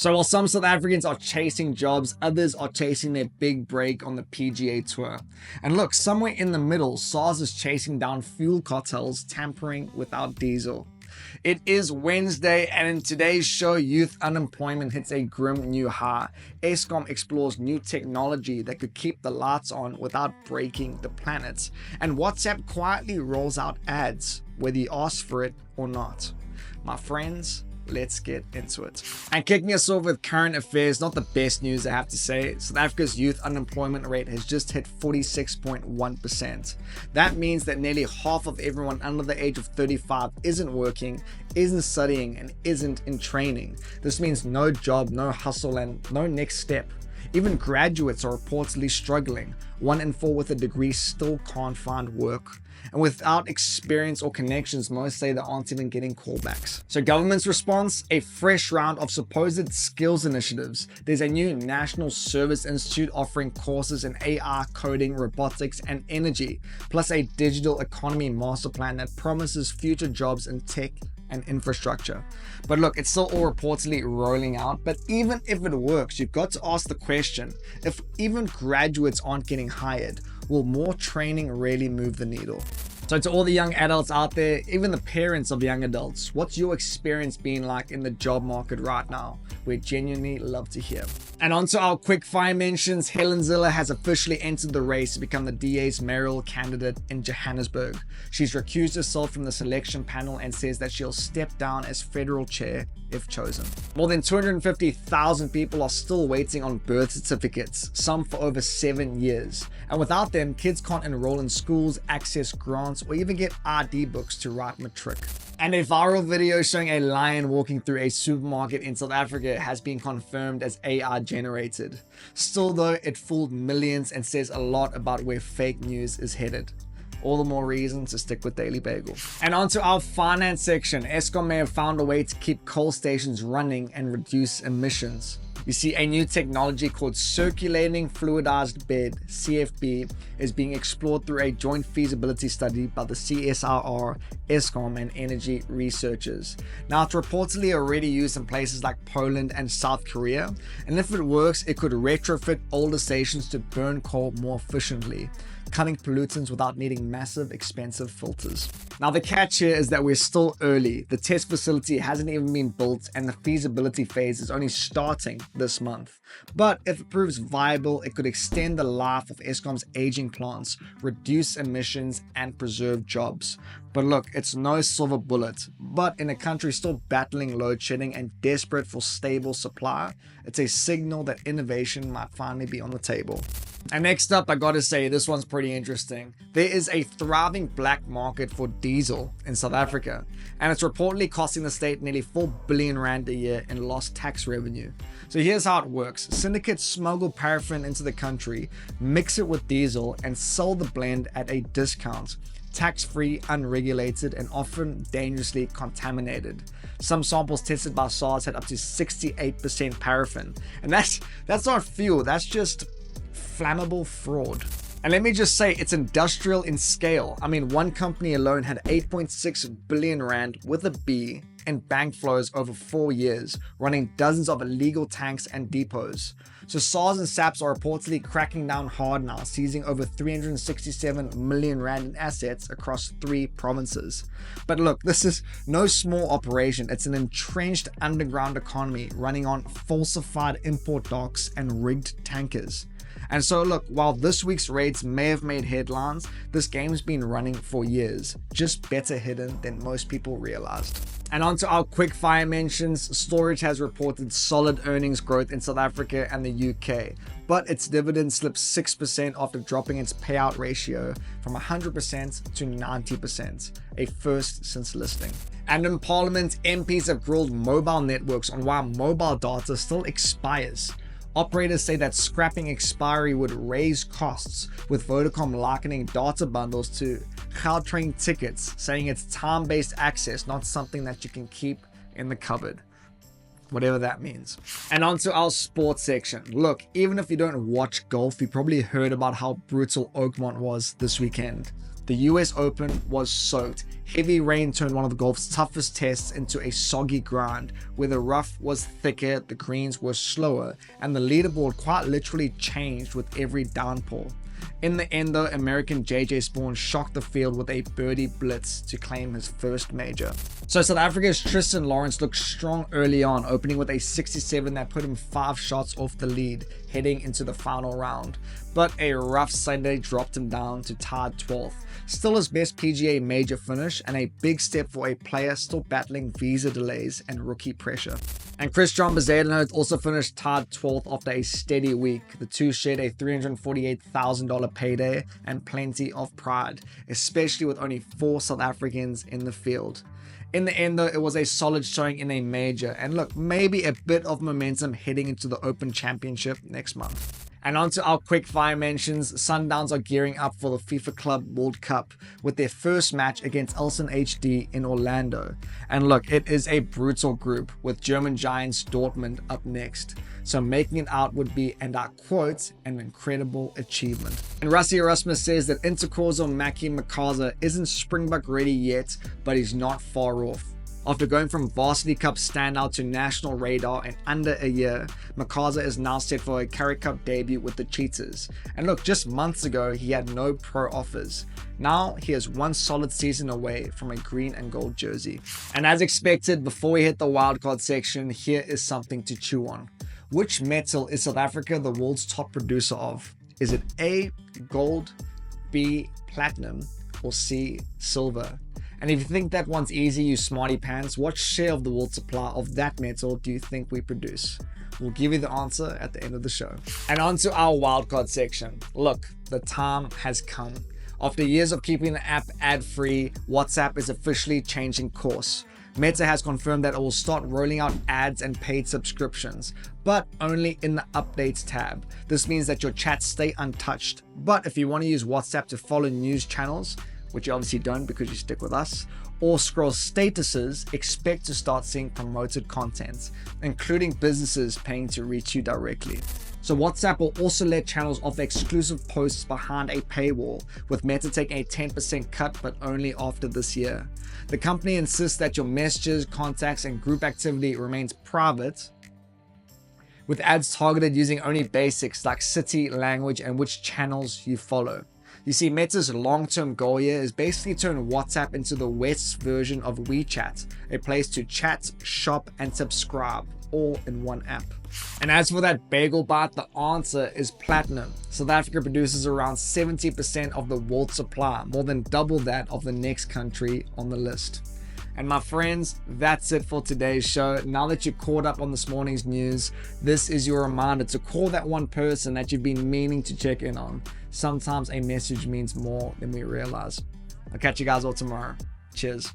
So while some South Africans are chasing jobs, others are chasing their big break on the PGA Tour. And look, somewhere in the middle, SARS is chasing down fuel cartels tampering without diesel. It is Wednesday, and in today's show, youth unemployment hits a grim new high. Eskom explores new technology that could keep the lights on without breaking the planet. And WhatsApp quietly rolls out ads, whether you ask for it or not. My friends, let's get into it. And kicking us off with current affairs, not the best news I have to say. South Africa's youth unemployment rate has just hit 46.1%. That means that nearly half of everyone under the age of 35 isn't working, isn't studying, and isn't in training. This means no job, no hustle, and no next step. Even graduates are reportedly struggling. 1 in 4 with a degree still can't find work. And without experience or connections, most say they aren't even getting callbacks. So government's response, a fresh round of supposed skills initiatives. There's a new National Service Institute offering courses in AI, coding, robotics, and energy, plus a digital economy master plan that promises future jobs in tech and infrastructure. But look, it's still all reportedly rolling out. But even if it works, you've got to ask the question, if even graduates aren't getting hired, will more training really move the needle? So to all the young adults out there, even the parents of young adults, what's your experience been like in the job market right now? We'd genuinely love to hear. And on to our quick fire mentions. Helen Zille has officially entered the race to become the DA's mayoral candidate in Johannesburg. She's recused herself from the selection panel and says that she'll step down as federal chair if chosen. More than 250,000 people are still waiting on birth certificates, some for over 7 years. And without them, kids can't enroll in schools, access grants, or even get ID books to write matric. And a viral video showing a lion walking through a supermarket in South Africa has been confirmed as AI generated. Still though, it fooled millions and says a lot about where fake news is headed. All the more reason to stick with Daily Bagel. And onto our finance section. Eskom may have found a way to keep coal stations running and reduce emissions. You see, a new technology called circulating fluidized bed, CFB, is being explored through a joint feasibility study by the CSIR, Eskom, and energy researchers. Now, it's reportedly already used in places like Poland and South Korea, and if it works, it could retrofit older stations to burn coal more efficiently, cutting pollutants without needing massive, expensive filters. Now, the catch here is that we're still early. The test facility hasn't even been built, and the feasibility phase is only starting this month. But if it proves viable, it could extend the life of Eskom's aging plants, reduce emissions, and preserve jobs. But look, it's no silver bullet. But in a country still battling load shedding and desperate for stable supply, it's a signal that innovation might finally be on the table. And next up, I gotta say, this one's pretty interesting. There is a thriving black market for diesel in South Africa, and it's reportedly costing the state nearly 4 billion rand a year in lost tax revenue. So here's how it works. Syndicates smuggle paraffin into the country, mix it with diesel, and sell the blend at a discount. Tax-free, unregulated, and often dangerously contaminated. Some samples tested by SARS had up to 68% paraffin. And that's not fuel, that's just flammable fraud. And let me just say, it's industrial in scale. I mean, one company alone had 8.6 billion rand with a B in bank flows over 4 years, running dozens of illegal tanks and depots. So SARS and SAPS are reportedly cracking down hard now, seizing over 367 million rand in assets across 3 provinces. But look, this is no small operation. It's an entrenched underground economy running on falsified import docks and rigged tankers. And so look, while this week's raids may have made headlines, this game's been running for years, just better hidden than most people realized. And onto our quick fire mentions. Storage has reported solid earnings growth in South Africa and the UK, but its dividend slipped 6% after dropping its payout ratio from 100% to 90%, a first since listing. And in Parliament, MPs have grilled mobile networks on why mobile data still expires. Operators say that scrapping expiry would raise costs, with Vodacom likening data bundles to Gautrain tickets, saying it's time-based access, not something that you can keep in the cupboard. Whatever that means. And onto our sports section. Look, even if you don't watch golf, you probably heard about how brutal Oakmont was this weekend. The US Open was soaked. Heavy rain turned one of the golf's toughest tests into a soggy grind, where the rough was thicker, the greens were slower, and the leaderboard quite literally changed with every downpour. In the end though, American JJ Spaun shocked the field with a birdie blitz to claim his first major. So South Africa's Tristan Lawrence looked strong early on, opening with a 67 that put him 5 shots off the lead heading into the final round. But a rough Sunday dropped him down to tied 12th. Still his best PGA major finish, and a big step for a player still battling visa delays and rookie pressure. And Christian Bezuidenhout also finished tied 12th after a steady week. The two shared a $348,000 payday and plenty of pride, especially with only 4 South Africans in the field. In the end though, it was a solid showing in a major, and look, maybe a bit of momentum heading into the Open Championship next month. And on to our quick fire mentions. Sundowns are gearing up for the FIFA Club World Cup with their first match against Ulsan HD in Orlando. And look, it is a brutal group with German giants Dortmund up next. So making it out would be, and I quote, an incredible achievement. And Rassie Erasmus says that Intercorso Mackie Makaza isn't Springbok ready yet, but he's not far off. After going from Varsity Cup standout to national radar in under a year, Makaza is now set for a Currie Cup debut with the Cheetahs. And look, just months ago he had no pro offers. Now he is one solid season away from a green and gold jersey. And as expected, before we hit the wildcard section, here is something to chew on. Which metal is South Africa the world's top producer of? Is it A, gold, B, platinum, or C, silver? And if you think that one's easy, you smarty pants, what share of the world supply of that metal do you think we produce? We'll give you the answer at the end of the show. And on to our wildcard section. Look, the time has come. After years of keeping the app ad-free, WhatsApp is officially changing course. Meta has confirmed that it will start rolling out ads and paid subscriptions, but only in the updates tab. This means that your chats stay untouched. But if you want to use WhatsApp to follow news channels, which you obviously don't because you stick with us, or scroll statuses, expect to start seeing promoted content, including businesses paying to reach you directly. So WhatsApp will also let channels offer exclusive posts behind a paywall, with Meta taking a 10% cut, but only after this year. The company insists that your messages, contacts, and group activity remains private, with ads targeted using only basics like city, language, and which channels you follow. You see, Meta's long-term goal here is basically to turn WhatsApp into the West's version of WeChat, a place to chat, shop, and subscribe, all in one app. And as for that Bagel Bite, the answer is platinum. South Africa produces around 70% of the world supply, more than double that of the next country on the list. And my friends, that's it for today's show. Now that you're caught up on this morning's news, this is your reminder to call that one person that you've been meaning to check in on. Sometimes a message means more than we realize. I'll catch you guys all tomorrow. Cheers.